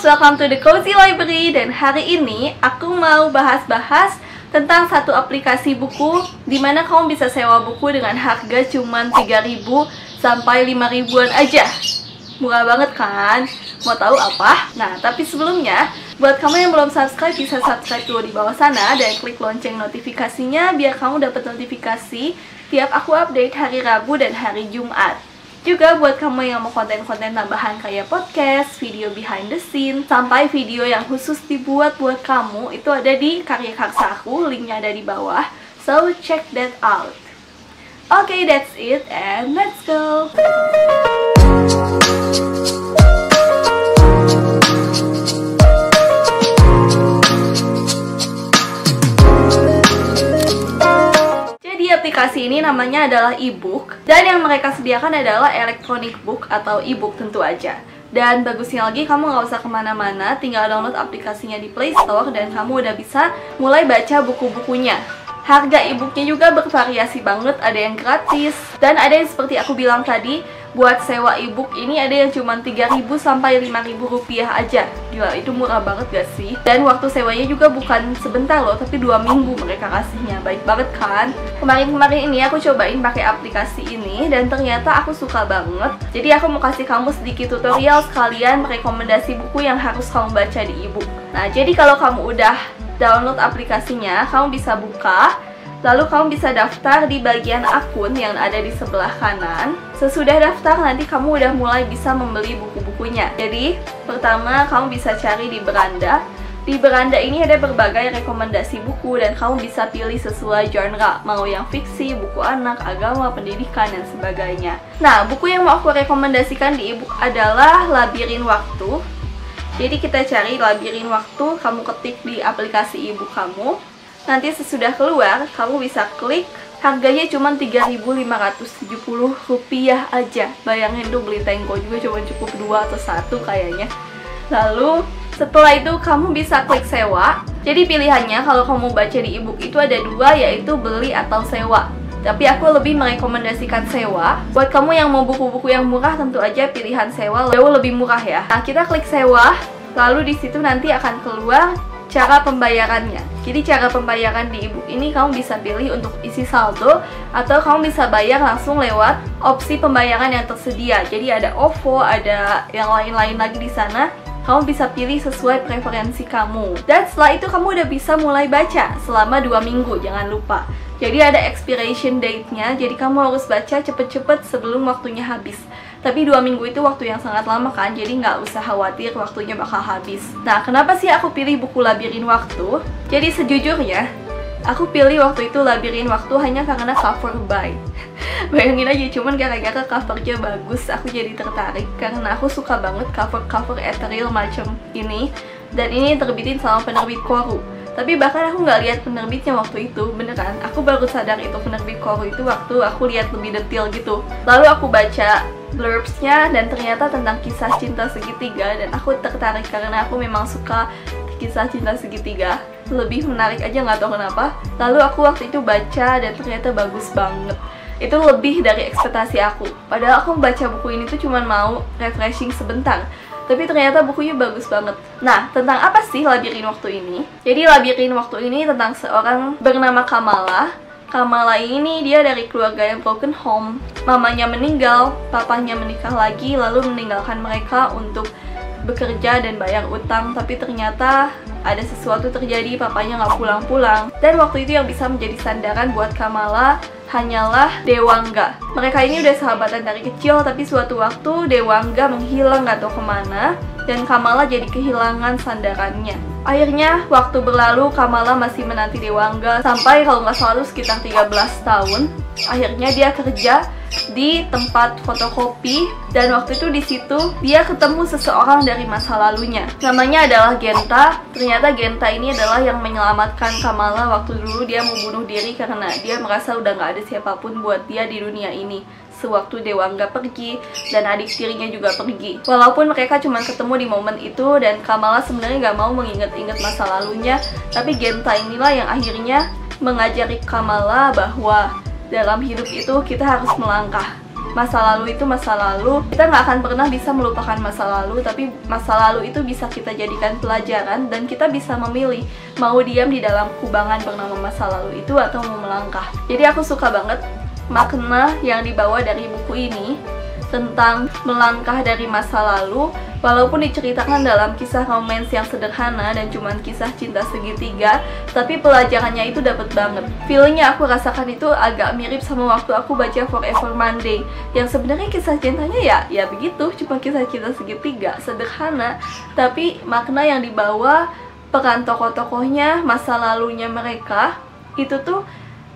welcome to the Cozy Library. Dan hari ini aku mau bahas-bahas tentang satu aplikasi buku dimana kamu bisa sewa buku dengan harga cuman 3.000 sampai 5.000-an aja. Murah banget kan? Mau tahu apa? Nah, tapi sebelumnya, buat kamu yang belum subscribe, bisa subscribe dulu di bawah sana dan klik lonceng notifikasinya biar kamu dapat notifikasi tiap aku update hari Rabu dan hari Jumat. Juga buat kamu yang mau konten-konten tambahan kayak podcast, video behind the scene, sampai video yang khusus dibuat buat kamu, itu ada di Karya Karsa aku, linknya ada di bawah. So, check that out. Okay, that's it and let's go! Aplikasi ini namanya adalah e-book, dan yang mereka sediakan adalah electronic book atau e-book tentu aja. Dan bagusnya lagi, kamu nggak usah kemana-mana, tinggal download aplikasinya di Play Store dan kamu udah bisa mulai baca buku-bukunya. Harga e-booknya juga bervariasi banget, ada yang gratis dan ada yang seperti aku bilang tadi, buat sewa e-book ini ada yang cuma 3.000 sampai 5.000 rupiah aja. Gila, itu murah banget gak sih? Dan waktu sewanya juga bukan sebentar loh, tapi 2 minggu mereka kasihnya. Baik banget kan? Kemarin ini aku cobain pakai aplikasi ini dan ternyata aku suka banget. Jadi aku mau kasih kamu sedikit tutorial sekalian rekomendasi buku yang harus kamu baca di e-book. Nah, jadi kalau kamu udah download aplikasinya, kamu bisa buka, lalu kamu bisa daftar di bagian akun yang ada di sebelah kanan. Sesudah daftar, nanti kamu udah mulai bisa membeli buku-bukunya. Jadi, pertama kamu bisa cari di beranda. Di beranda ini ada berbagai rekomendasi buku dan kamu bisa pilih sesuai genre, mau yang fiksi, buku anak, agama, pendidikan, dan sebagainya. Nah, buku yang mau aku rekomendasikan di e-book adalah Labirin Waktu. Jadi kita cari Labirin Waktu, kamu ketik di aplikasi e-book kamu. Nanti sesudah keluar, kamu bisa klik. Harganya cuma 3.570 rupiah aja. Bayangin tuh, beli Tengko juga cuma cukup 2 atau 1 kayaknya. Lalu setelah itu kamu bisa klik sewa. Jadi pilihannya kalau kamu baca di e-book itu ada 2, yaitu beli atau sewa. Tapi aku lebih merekomendasikan sewa. Buat kamu yang mau buku-buku yang murah, tentu aja pilihan sewa jauh lebih murah ya. Nah, kita klik sewa, lalu di situ nanti akan keluar cara pembayarannya. Jadi cara pembayaran di e-book ini kamu bisa pilih untuk isi saldo, atau kamu bisa bayar langsung lewat opsi pembayaran yang tersedia. Jadi ada OVO, ada yang lain-lain lagi di sana. Kamu bisa pilih sesuai preferensi kamu. Dan setelah itu kamu udah bisa mulai baca selama 2 minggu, jangan lupa. Jadi ada expiration date-nya, jadi kamu harus baca cepet-cepet sebelum waktunya habis. Tapi 2 minggu itu waktu yang sangat lama kan, jadi nggak usah khawatir waktunya bakal habis. Nah, kenapa sih aku pilih buku Labirin Waktu? Jadi sejujurnya, aku pilih waktu itu Labirin Waktu hanya karena cover by. Bayangin aja, cuman gara-gara covernya bagus, aku jadi tertarik. Karena aku suka banget cover-cover ethereal macam ini. Dan ini terbitin sama penerbit Koru. Tapi bahkan aku nggak lihat penerbitnya waktu itu, beneran. Aku baru sadar itu penerbit Koru itu waktu aku lihat lebih detail gitu. Lalu aku baca blurbsnya dan ternyata tentang kisah cinta segitiga, dan aku tertarik karena aku memang suka kisah cinta segitiga. Lebih menarik aja, nggak tahu kenapa. Lalu aku waktu itu baca dan ternyata bagus banget. Itu lebih dari ekspektasi aku. Padahal aku baca buku ini tuh cuma mau refreshing sebentar, tapi ternyata bukunya bagus banget. Nah, tentang apa sih Labirin Waktu ini? Jadi Labirin Waktu ini tentang seorang bernama Kamala. Kamala ini dia dari keluarga yang broken home. Mamanya meninggal, papanya menikah lagi, lalu meninggalkan mereka untuk bekerja dan bayar utang. Tapi ternyata ada sesuatu terjadi, papanya nggak pulang-pulang. Dan waktu itu yang bisa menjadi sandaran buat Kamala hanyalah Dewangga. Mereka ini udah sahabatan dari kecil, tapi suatu waktu Dewangga menghilang gak tahu kemana, dan Kamala jadi kehilangan sandarannya. Akhirnya waktu berlalu, Kamala masih menanti Dewangga sampai kalau nggak salah sekitar 13 tahun. Akhirnya dia kerja di tempat fotokopi, dan waktu itu di situ dia ketemu seseorang dari masa lalunya. Namanya adalah Genta. Ternyata Genta ini adalah yang menyelamatkan Kamala waktu dulu dia mau bunuh diri karena dia merasa udah nggak ada siapapun buat dia di dunia ini. Sewaktu Dewangga pergi dan adik tirinya juga pergi. Walaupun mereka cuma ketemu di momen itu dan Kamala sebenarnya nggak mau mengingat-ingat masa lalunya, tapi Genta inilah yang akhirnya mengajari Kamala bahwa dalam hidup itu kita harus melangkah. masa lalu itu masa lalu. Kita nggak akan pernah bisa melupakan masa lalu, tapi masa lalu itu bisa kita jadikan pelajaran dan kita bisa memilih mau diam di dalam kubangan bernama masa lalu itu atau mau melangkah. Jadi aku suka banget makna yang dibawa dari buku ini tentang melangkah dari masa lalu. Walaupun diceritakan dalam kisah romance yang sederhana dan cuman kisah cinta segitiga, tapi pelajarannya itu dapet banget. Feelingnya aku rasakan itu agak mirip sama waktu aku baca Forever Monday, yang sebenarnya kisah cintanya ya begitu, cuma kisah cinta segitiga, sederhana, tapi makna yang dibawa, peran tokoh-tokohnya, masa lalunya mereka, itu tuh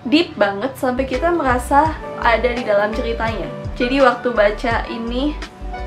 deep banget sampai kita merasa ada di dalam ceritanya. Jadi waktu baca ini,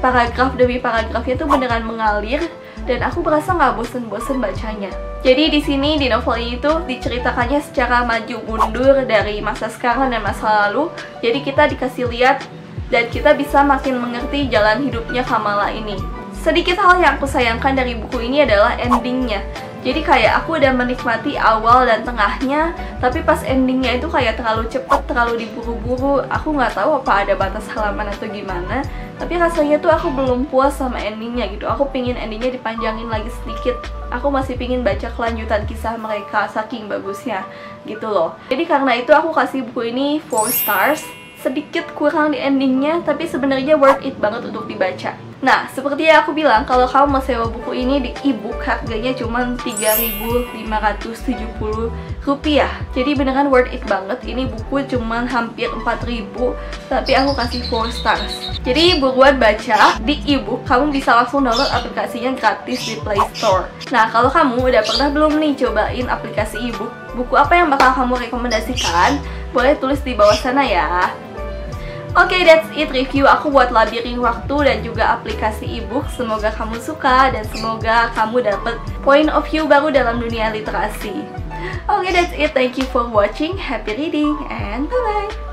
paragraf demi paragrafnya tuh beneran mengalir dan aku merasa nggak bosen-bosen bacanya. Jadi di sini di novel ini tuh diceritakannya secara maju mundur dari masa sekarang dan masa lalu. Jadi kita dikasih lihat dan kita bisa makin mengerti jalan hidupnya Kamala ini. Sedikit hal yang aku sayangkan dari buku ini adalah endingnya. Jadi kayak aku udah menikmati awal dan tengahnya, tapi pas endingnya itu kayak terlalu cepet, terlalu diburu-buru. Aku nggak tahu apa ada batas halaman atau gimana, tapi rasanya tuh aku belum puas sama endingnya gitu. Aku pingin endingnya dipanjangin lagi sedikit. Aku masih pingin baca kelanjutan kisah mereka, saking bagusnya gitu loh. Jadi karena itu aku kasih buku ini 4 stars. Sedikit kurang di endingnya, tapi sebenarnya worth it banget untuk dibaca. Nah, seperti yang aku bilang, kalau kamu mau sewa buku ini di e-book, harganya cuma Rp3.570. Jadi beneran worth it banget. Ini buku cuma hampir 4.000, tapi aku kasih 4 stars. Jadi buruan baca di e-book, kamu bisa langsung download aplikasinya gratis di Play Store. Nah, kalau kamu udah pernah belum nih cobain aplikasi e-book, buku apa yang bakal kamu rekomendasikan? Boleh tulis di bawah sana ya. Oke, that's it review aku buat Labirin Waktu dan juga aplikasi e-book. Semoga kamu suka dan semoga kamu dapet point of view baru dalam dunia literasi. Oke, that's it. Thank you for watching. Happy reading and bye-bye.